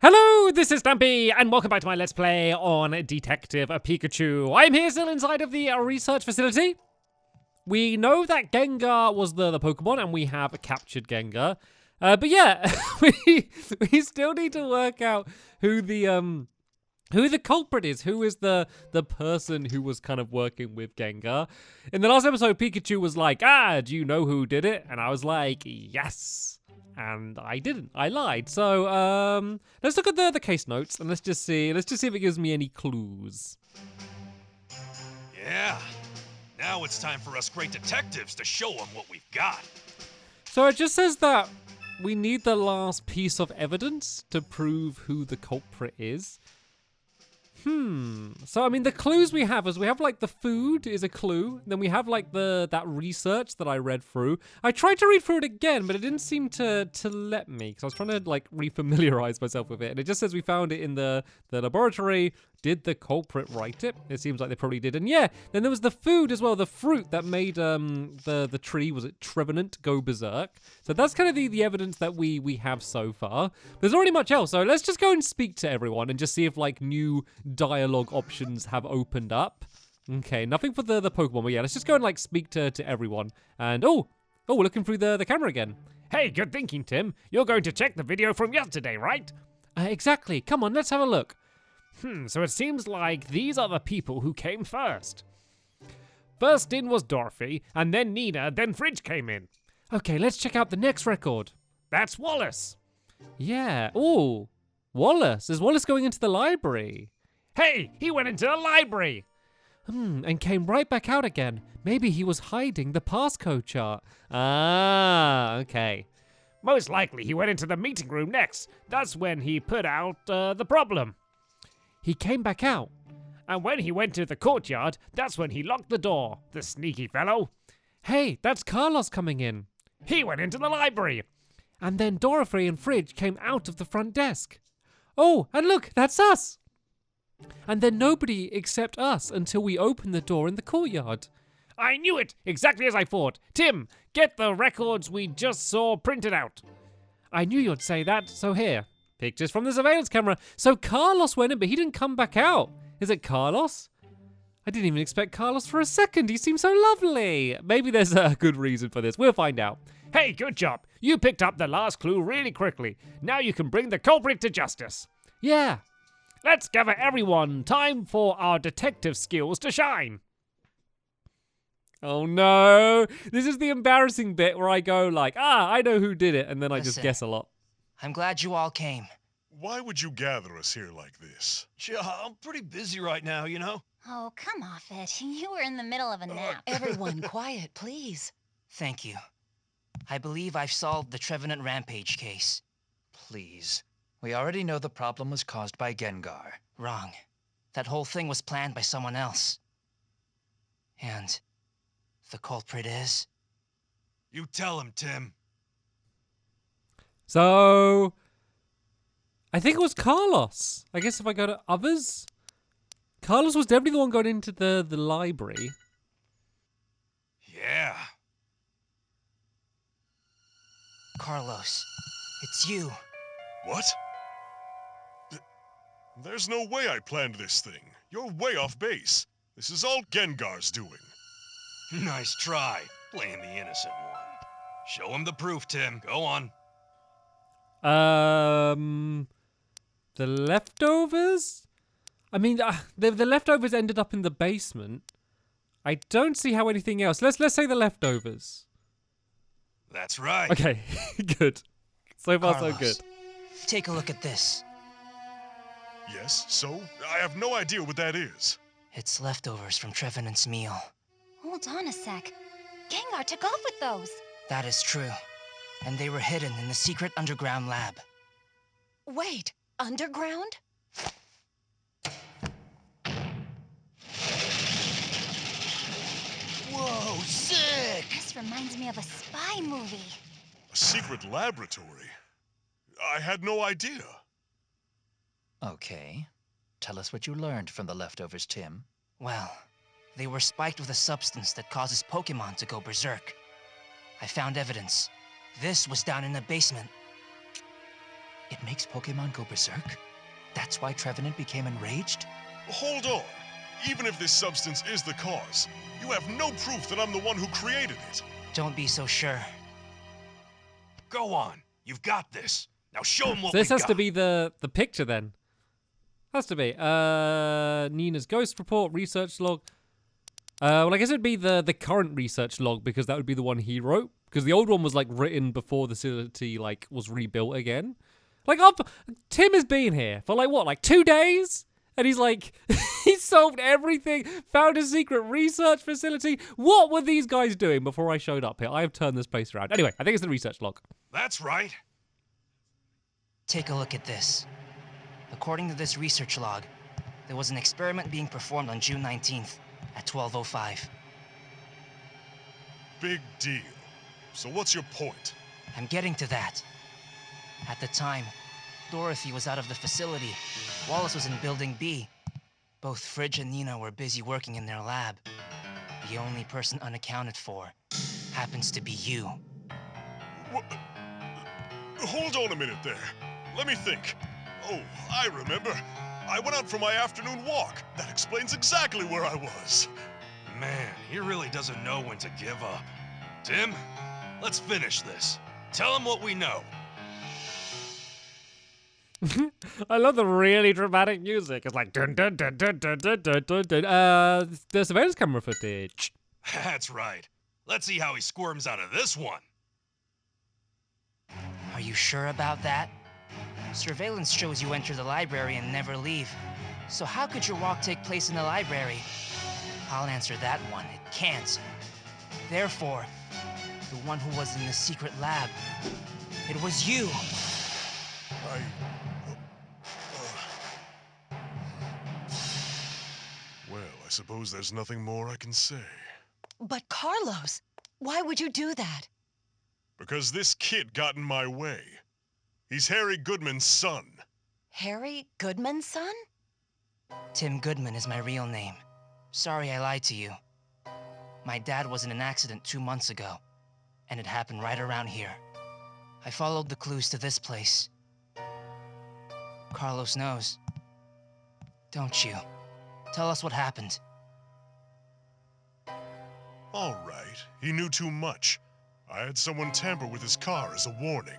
Hello, this is Stampy, and welcome back to my Let's Play on Detective Pikachu. I'm here still inside of the research facility. We know that Gengar was the Pokemon, and we have captured Gengar. But yeah, we still need to work out who the culprit is. Who is the person who was kind of working with Gengar? In the last episode, Pikachu was like, do you know who did it? And I was like, yes. And I didn't. I lied. So let's look at the case notes and let's just see if it gives me any clues. Yeah. Now it's time for us great detectives to show them what we've got. So it just says that we need the last piece of evidence to prove who the culprit is. So I mean, the clues we have is like the food is a clue. Then we have like that research that I read through. I tried to read through it again, but it didn't seem to let me because I was trying to like refamiliarize myself with it. And it just says we found it in the laboratory. Did the culprit write it? It seems like they probably did. And yeah, then there was the food as well, the fruit that made the tree, was it Trevenant, go berserk. So that's kind of the evidence that we have so far. There's not really much else, so let's just go and speak to everyone and just see if like new dialogue options have opened up. Okay, nothing for the Pokemon, but yeah, let's just go and like speak to everyone. And oh, we're looking through the camera again. Hey, good thinking, Tim. You're going to check the video from yesterday, right? Exactly. Come on, let's have a look. So it seems like these are the people who came first. First in was Dorothy, and then Nina, then Fridge came in. Okay, let's check out the next record. That's Wallace. Yeah. Oh, Wallace. Is Wallace going into the library? Hey, he went into the library. And came right back out again. Maybe he was hiding the passcode chart. Ah, okay. Most likely he went into the meeting room next. That's when he put out the problem. He came back out. And when he went to the courtyard, that's when he locked the door, the sneaky fellow. Hey, that's Carlos coming in. He went into the library. And then Dorothy and Fridge came out of the front desk. Oh, and look, that's us. And then nobody except us until we opened the door in the courtyard. I knew it, exactly as I thought. Tim, get the records we just saw printed out. I knew you'd say that, so here. Pictures from the surveillance camera. So Carlos went in, but he didn't come back out. Is it Carlos? I didn't even expect Carlos for a second. He seemed so lovely. Maybe there's a good reason for this. We'll find out. Hey, good job. You picked up the last clue really quickly. Now you can bring the culprit to justice. Yeah. Let's gather everyone. Time for our detective skills to shine. Oh no. This is the embarrassing bit where I go like, I know who did it. And then I just guess a lot. I'm glad you all came. Why would you gather us here like this? I'm pretty busy right now, you know? Oh, come off it. You were in the middle of a nap. Everyone, quiet, please. Thank you. I believe I've solved the Trevenant Rampage case. Please. We already know the problem was caused by Gengar. Wrong. That whole thing was planned by someone else. And the culprit is... You tell him, Tim. So, I think it was Carlos. I guess if I go to others, Carlos was definitely the one going into the library. Yeah. Carlos, it's you. What? There's no way I planned this thing. You're way off base. This is all Gengar's doing. Nice try, playing the innocent one. Show him the proof, Tim. Go on. The leftovers? I mean, the leftovers ended up in the basement. I don't see how anything else. Let's say the leftovers. That's right. Okay, good. So far, Carlos, so good. Take a look at this. Yes, so? I have no idea what that is. It's leftovers from Trevenant's meal. Hold on a sec. Gengar took off with those. That is true. And they were hidden in the secret underground lab. Wait, underground? Whoa, sick! This reminds me of a spy movie. A secret laboratory? I had no idea. Okay. Tell us what you learned from the leftovers, Tim. Well, they were spiked with a substance that causes Pokemon to go berserk. I found evidence. This was down in the basement. It makes Pokemon go berserk? That's why Trevenant became enraged? Hold on. Even if this substance is the cause, you have no proof that I'm the one who created it. Don't be so sure. Go on. You've got this. Now show him what So this we has got. to be the picture then. Has to be. Nina's ghost report, research log. Well, I guess it'd be the current research log because that would be the one he wrote. Because the old one was like written before the facility like was rebuilt again. Like Tim has been here for like what, like 2 days? And he's like, he solved everything, found a secret research facility. What were these guys doing before I showed up here? I have turned this place around. Anyway, I think it's the research log. That's right. Take a look at this. According to this research log, there was an experiment being performed on June 19th at 12:05. Big deal. So what's your point? I'm getting to that. At the time, Dorothy was out of the facility. Wallace was in Building B. Both Fridge and Nina were busy working in their lab. The only person unaccounted for happens to be you. What? Hold on a minute there. Let me think. Oh, I remember. I went out for my afternoon walk. That explains exactly where I was. Man, he really doesn't know when to give up. Tim, let's finish this. Tell him what we know. I love the really dramatic music. It's like dun dun dun dun dun dun dun dun dun. The surveillance camera footage. That's right. Let's see how he squirms out of this one. Are you sure about that? Surveillance shows you enter the library and never leave. So how could your walk take place in the library? I'll answer that one. It can't. Therefore, the one who was in the secret lab, it was you. Well, I suppose there's nothing more I can say. But Carlos, why would you do that? Because this kid got in my way. He's Harry Goodman's son. Harry Goodman's son? Tim Goodman is my real name. Sorry I lied to you. My dad was in an accident 2 months ago, and it happened right around here. I followed the clues to this place. Carlos knows. Don't you? Tell us what happened. All right, he knew too much. I had someone tamper with his car as a warning.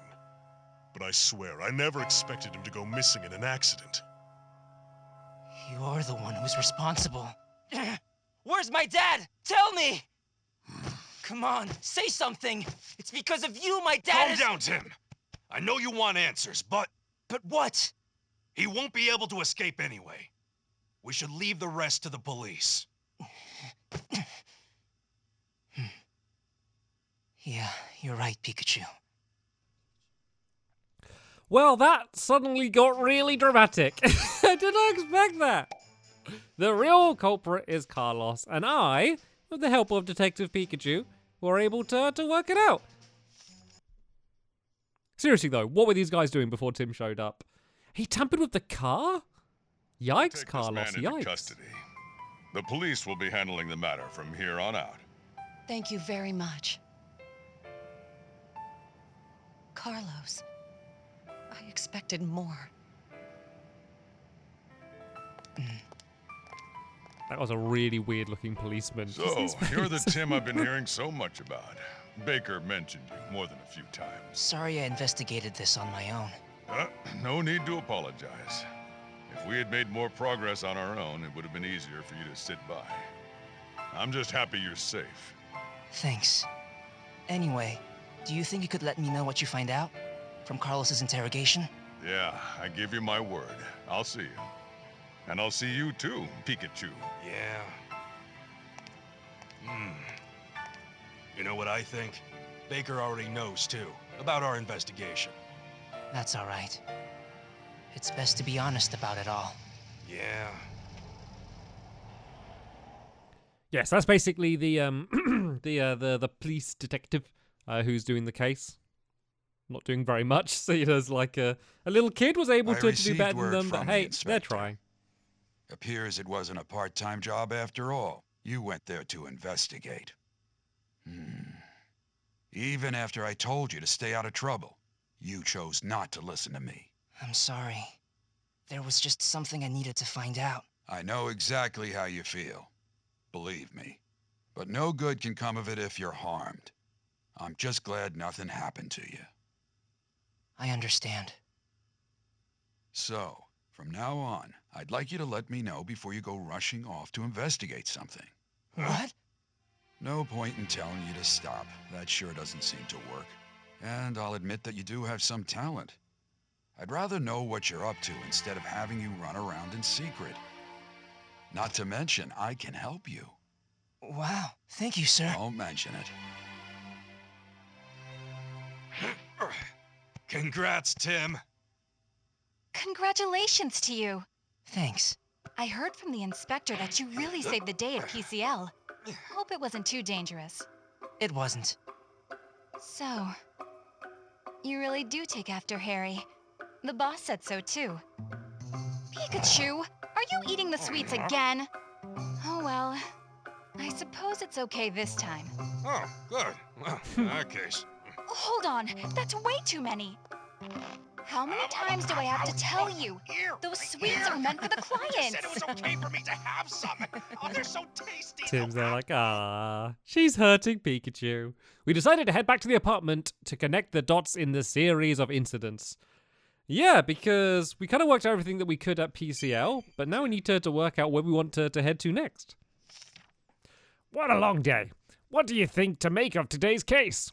But I swear, I never expected him to go missing in an accident. You're the one who's responsible. Where's my dad? Tell me! Come on, say something! It's because of you my dad Calm down, Tim. I know you want answers, but But what? he won't be able to escape anyway. We should leave the rest to the police. Yeah, you're right, Pikachu. Well, that suddenly got really dramatic. I did not expect that. The real culprit is Carlos, and I, with the help of Detective Pikachu, were able to work it out. Seriously though, what were these guys doing before Tim showed up? He tampered with the car? Yikes, Take Carlos, this man into yikes. custody. The police will be handling the matter from here on out. Thank you very much. Carlos, I expected more. That was a really weird looking policeman. So, you're the Tim I've been hearing so much about. Baker mentioned you more than a few times. Sorry I investigated this on my own. No need to apologize. If we had made more progress on our own, it would have been easier for you to sit by. I'm just happy you're safe. Thanks. Anyway, do you think you could let me know what you find out? From Carlos's interrogation? Yeah, I give you my word. I'll see you. And I'll see you too, Pikachu. Yeah. You know what I think? Baker already knows, too, about our investigation. That's all right. It's best to be honest about it all. Yeah. Yes, that's basically the the police detective who's doing the case. Not doing very much. See, there's like a little kid was able I to do received better than word them, but from the hey, they're inspector. trying. Appears it wasn't a part-time job after all. You went there to investigate. Even after I told you to stay out of trouble, you chose not to listen to me. I'm sorry. There was just something I needed to find out. I know exactly how you feel. Believe me. But no good can come of it if you're harmed. I'm just glad nothing happened to you. I understand. So, from now on, I'd like you to let me know before you go rushing off to investigate something. What? No point in telling you to stop. That sure doesn't seem to work. And I'll admit that you do have some talent. I'd rather know what you're up to instead of having you run around in secret. Not to mention, I can help you. Wow, thank you, sir. Don't mention it. Congrats, Tim. Congratulations to you. Thanks. I heard from the inspector that you really saved the day at PCL. Hope it wasn't too dangerous. It wasn't. So, you really do take after Harry. The boss said so too. Pikachu, are you eating the sweets again? Oh well, I suppose it's okay this time. Oh, good. Well, in that case. Hold on, that's way too many. How many times do I have to tell you? Those sweets are meant for the clients. I said it was okay for me to have some. Oh, they're so tasty. Tim's there like, ah, she's hurting Pikachu. We decided to head back to the apartment to connect the dots in the series of incidents. Yeah, because we kind of worked out everything that we could at PCL, but now we need to work out where we want to head to next. What a long day. What do you think to make of today's case?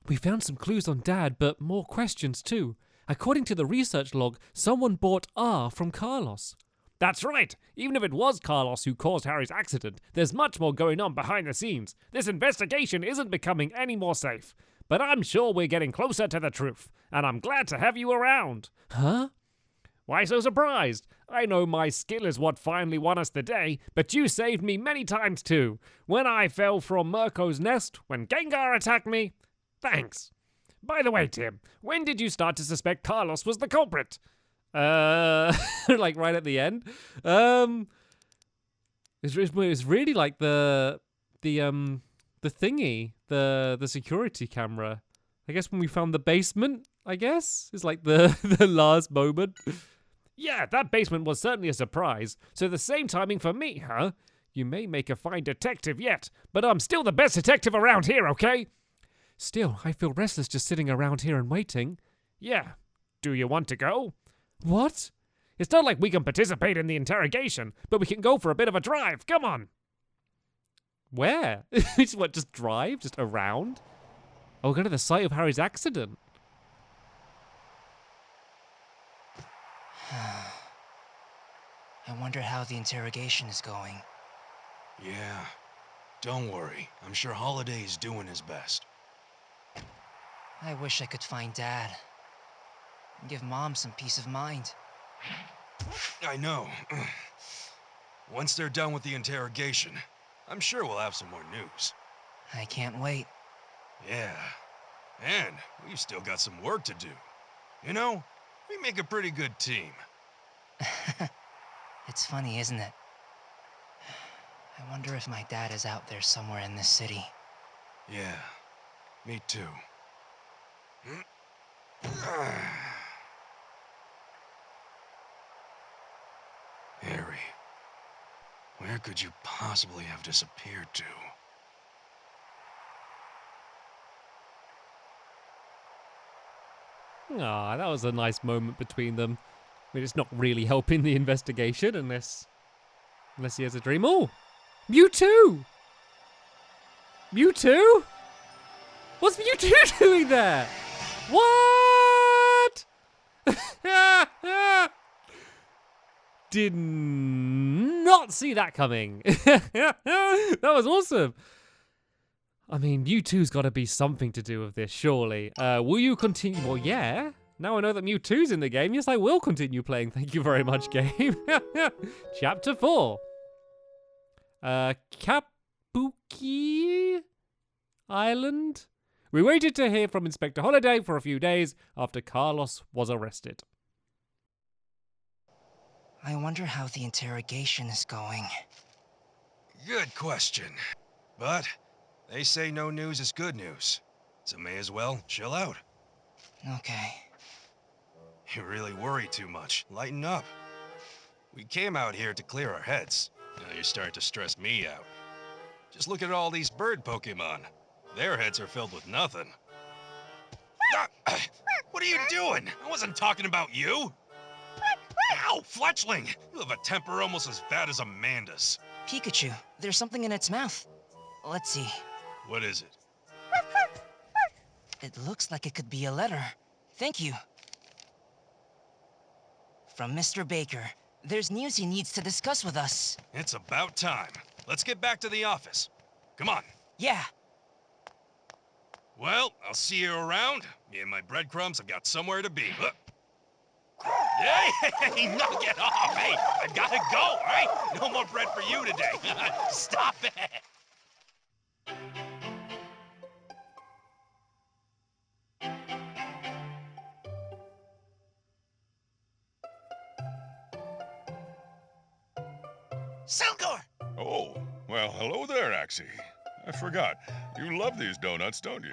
We found some clues on Dad, but more questions too. According to the research log, someone bought R from Carlos. That's right. Even if it was Carlos who caused Harry's accident, there's much more going on behind the scenes. This investigation isn't becoming any more safe. But I'm sure we're getting closer to the truth, and I'm glad to have you around. Huh? Why so surprised? I know my skill is what finally won us the day, but you saved me many times too. When I fell from Mirko's nest, when Gengar attacked me. Thanks. By the way, Tim, when did you start to suspect Carlos was the culprit? Like right at the end. It's really like the thingy, the security camera. I guess when we found the basement, I guess is like the the last moment. Yeah, that basement was certainly a surprise. So the same timing for me, huh? You may make a fine detective yet, but I'm still the best detective around here, okay? Still, I feel restless just sitting around here and waiting. Yeah. Do you want to go? What? It's not like we can participate in the interrogation, but we can go for a bit of a drive. Come on. Where? Just drive? Just around? Oh, go to the site of Harry's accident. I wonder how the interrogation is going. Yeah. Don't worry. I'm sure Holiday's doing his best. I wish I could find Dad. And give Mom some peace of mind. I know. Once they're done with the interrogation, I'm sure we'll have some more news. I can't wait. Yeah. And we've still got some work to do. You know, we make a pretty good team. It's funny, isn't it? I wonder if my dad is out there somewhere in this city. Yeah, me too. Harry, where could you possibly have disappeared to? Ah, that was a nice moment between them. I mean, it's not really helping the investigation unless he has a dream. Oh, Mewtwo! Mewtwo? What's Mewtwo doing there? What? Did not see that coming. That was awesome. I mean, Mewtwo's got to be something to do with this, surely. Will you continue? Well, yeah. Now I know that Mewtwo's in the game. Yes, I will continue playing. Thank you very much, game. Chapter 4. Kabuki Island? We waited to hear from Inspector Holiday for a few days after Carlos was arrested. I wonder how the interrogation is going. Good question. But they say no news is good news, so may as well chill out. Okay. You really worry too much. Lighten up. We came out here to clear our heads. Now you're starting to stress me out. Just look at all these bird Pokemon. Their heads are filled with nothing. Ah, what are you doing? I wasn't talking about you. Ow, Fletchling! You have a temper almost as bad as Amanda's. Pikachu, there's something in its mouth. Let's see. What is it? It looks like it could be a letter. Thank you. From Mr. Baker. There's news he needs to discuss with us. It's about time. Let's get back to the office. Come on. Yeah. Well, I'll see you around. Me and my breadcrumbs have got somewhere to be. Hey, knock it off! Hey, I gotta go, all right? No more bread for you today. Stop it! Selgor! Oh, well, hello there, Axie. I forgot. You love these donuts, don't you?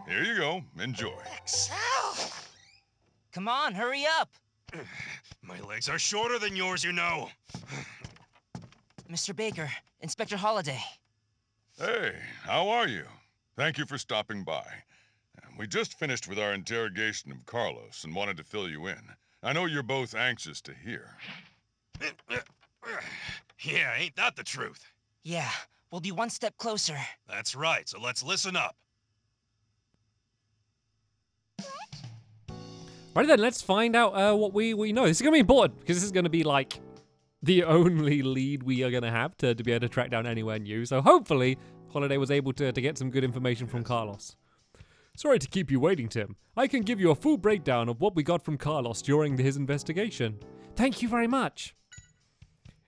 Here you go. Enjoy. Come on, hurry up! My legs are shorter than yours, you know. Mr. Baker, Inspector Holliday. Hey, how are you? Thank you for stopping by. We just finished with our interrogation of Carlos and wanted to fill you in. I know you're both anxious to hear. Yeah, ain't that the truth? Yeah, we'll be one step closer. That's right, so let's listen up. Right then, let's find out what we know. This is going to be important because this is going to be like the only lead we are going to have to be able to track down anywhere new. So hopefully, Holiday was able to get some good information from Carlos. Sorry to keep you waiting, Tim. I can give you a full breakdown of what we got from Carlos during his investigation. Thank you very much.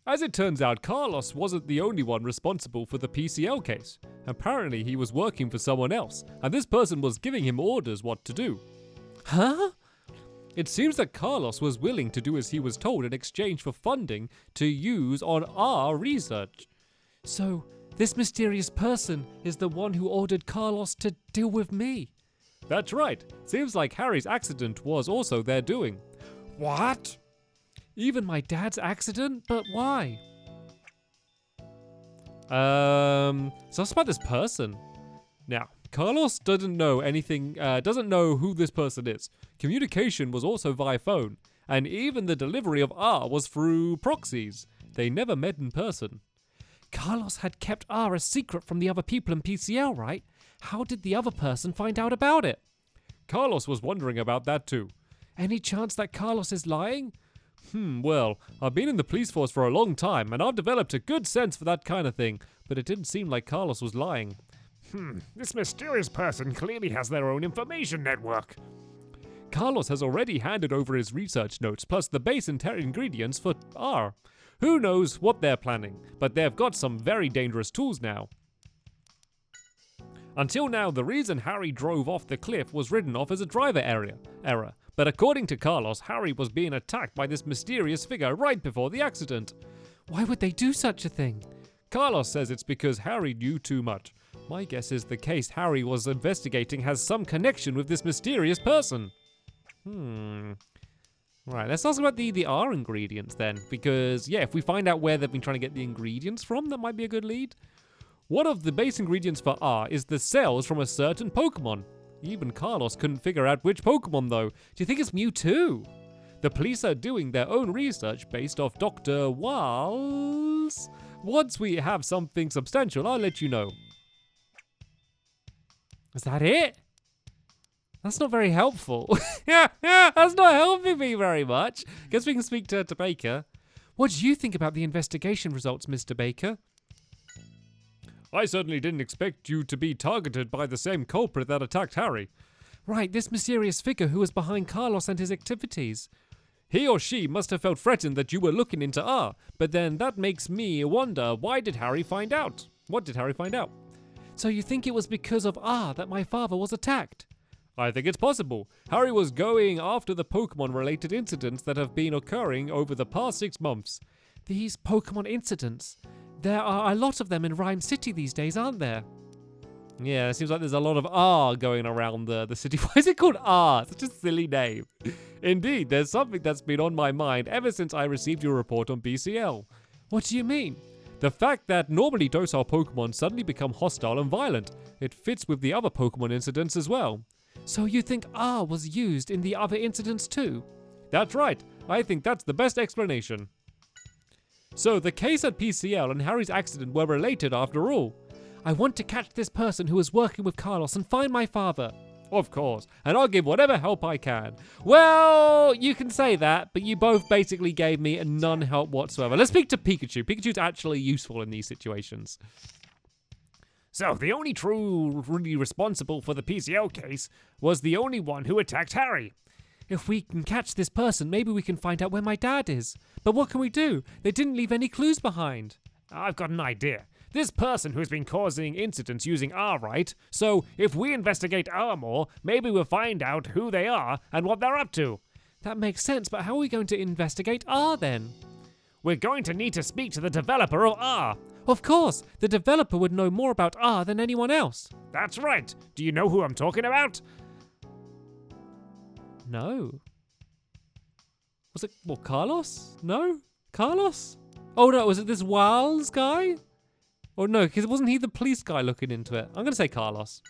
As it turns out, Carlos wasn't the only one responsible for the PCL case. Apparently, he was working for someone else, and this person was giving him orders what to do. Huh? It seems that Carlos was willing to do as he was told in exchange for funding to use on our research. So, this mysterious person is the one who ordered Carlos to deal with me. That's right. Seems like Harry's accident was also their doing. What? Even my dad's accident? But why? So what's about this person? Now, Carlos doesn't know anything, doesn't know who this person is. Communication was also via phone, and even the delivery of R was through proxies. They never met in person. Carlos had kept R a secret from the other people in PCL, right? How did the other person find out about it? Carlos was wondering about that too. Any chance that Carlos is lying? Well, I've been in the police force for a long time, and I've developed a good sense for that kind of thing, but it didn't seem like Carlos was lying. This mysterious person clearly has their own information network. Carlos has already handed over his research notes, plus the base ingredients for R. Who knows what they're planning, but they've got some very dangerous tools now. Until now, the reason Harry drove off the cliff was written off as a driver error. But according to Carlos, Harry was being attacked by this mysterious figure right before the accident. Why would they do such a thing? Carlos says it's because Harry knew too much. My guess is the case Harry was investigating has some connection with this mysterious person. Right, let's ask about the R ingredients then. Because, yeah, if we find out where they've been trying to get the ingredients from, that might be a good lead. One of the base ingredients for R is the cells from a certain Pokemon. Even Carlos couldn't figure out which Pokemon though. Do you think it's Mewtwo? The police are doing their own research based off Dr. Walls. Once we have something substantial, I'll let you know. Is that it? That's not very helpful. yeah, that's not helping me very much. Guess we can speak to Baker. What do you think about the investigation results, Mr. Baker? I certainly didn't expect you to be targeted by the same culprit that attacked Harry. Right, this mysterious figure who was behind Carlos and his activities. He or she must have felt threatened that you were looking into R, but then that makes me wonder, why did Harry find out? What did Harry find out? So you think it was because of R that my father was attacked? I think it's possible. Harry was going after the Pokemon-related incidents that have been occurring over the past 6 months. These Pokemon incidents? There are a lot of them in Rhyme City these days, aren't there? Yeah, it seems like there's a lot of R going around the city. Why is it called R? Such a silly name. Indeed, there's something that's been on my mind ever since I received your report on BCL. What do you mean? The fact that normally docile Pokemon suddenly become hostile and violent. It fits with the other Pokemon incidents as well. So you think R was used in the other incidents too? That's right. I think that's the best explanation. So the case at PCL and Harry's accident were related after all. I want to catch this person who was working with Carlos and find my father. Of course, and I'll give whatever help I can. Well, you can say that, but you both basically gave me none help whatsoever. Let's speak to Pikachu. Pikachu's actually useful in these situations. So the only truly responsible for the PCL case was the only one who attacked Harry. If we can catch this person, maybe we can find out where my dad is. But what can we do? They didn't leave any clues behind. I've got an idea. This person who's been causing incidents using R, right? So if we investigate R more, maybe we'll find out who they are and what they're up to. That makes sense, but how are we going to investigate R then? We're going to need to speak to the developer of R. Of course, the developer would know more about R than anyone else. That's right. Do you know who I'm talking about? No. Was it, what, Carlos? No? Carlos? Oh no, was it this Wiles guy? Or no, because wasn't he the police guy looking into it? I'm going to say Carlos.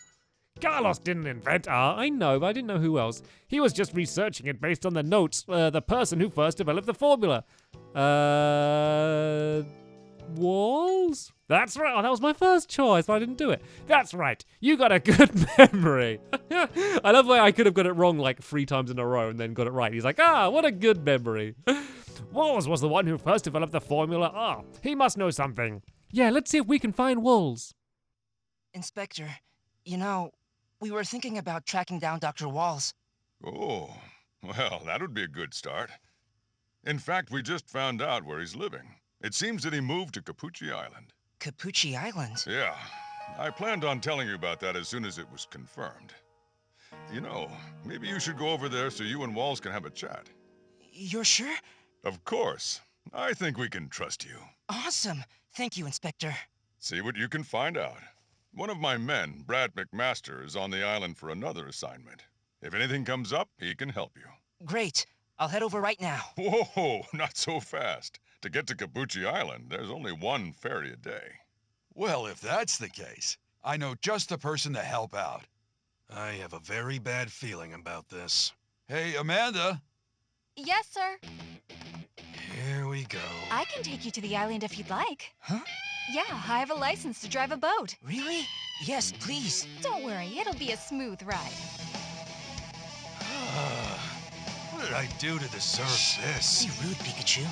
Carlos didn't invent R. I know, but I didn't know who else. He was just researching it based on the notes, the person who first developed the formula. Walls? That's right. Oh, that was my first choice, but I didn't do it. That's right. You got a good memory. I love the way I could have got it wrong like 3 times in a row and then got it right. He's like, what a good memory. Walls was the one who first developed the formula R. He must know something. Yeah, let's see if we can find Walls. Inspector, you know, we were thinking about tracking down Dr. Walls. Oh, well, that would be a good start. In fact, we just found out where he's living. It seems that he moved to Capucci Island. Capucci Island? Yeah, I planned on telling you about that as soon as it was confirmed. You know, maybe you should go over there so you and Walls can have a chat. You're sure? Of course. I think we can trust you. Awesome. Thank you, Inspector. See what you can find out. One of my men, Brad McMaster, is on the island for another assignment. If anything comes up, he can help you. Great. I'll head over right now. Whoa, not so fast. To get to Capucci Island, there's only one ferry a day. Well, if that's the case, I know just the person to help out. I have a very bad feeling about this. Hey, Amanda. Yes, sir. Here we go. I can take you to the island if you'd like. Huh? Yeah, I have a license to drive a boat. Really? Yes, please. Don't worry, it'll be a smooth ride. What did I do to deserve this? Be rude, Pikachu.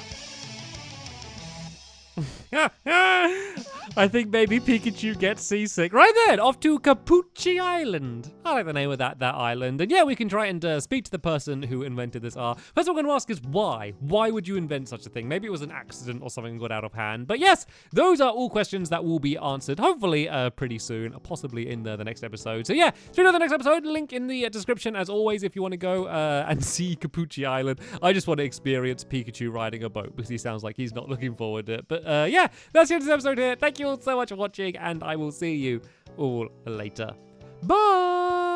I think maybe Pikachu gets seasick. Right then, off to Capucci Island. I like the name of that island. And yeah, we can try and speak to the person who invented this R. First what we're going to ask is why? Why would you invent such a thing? Maybe it was an accident or something got out of hand. But yes, those are all questions that will be answered, hopefully pretty soon, possibly in the next episode. So yeah, so the next episode, link in the description as always if you want to go and see Capucci Island. I just want to experience Pikachu riding a boat because he sounds like he's not looking forward to it. But yeah, that's the end of this episode here. Thank you all so much for watching, and I will see you all later. Bye!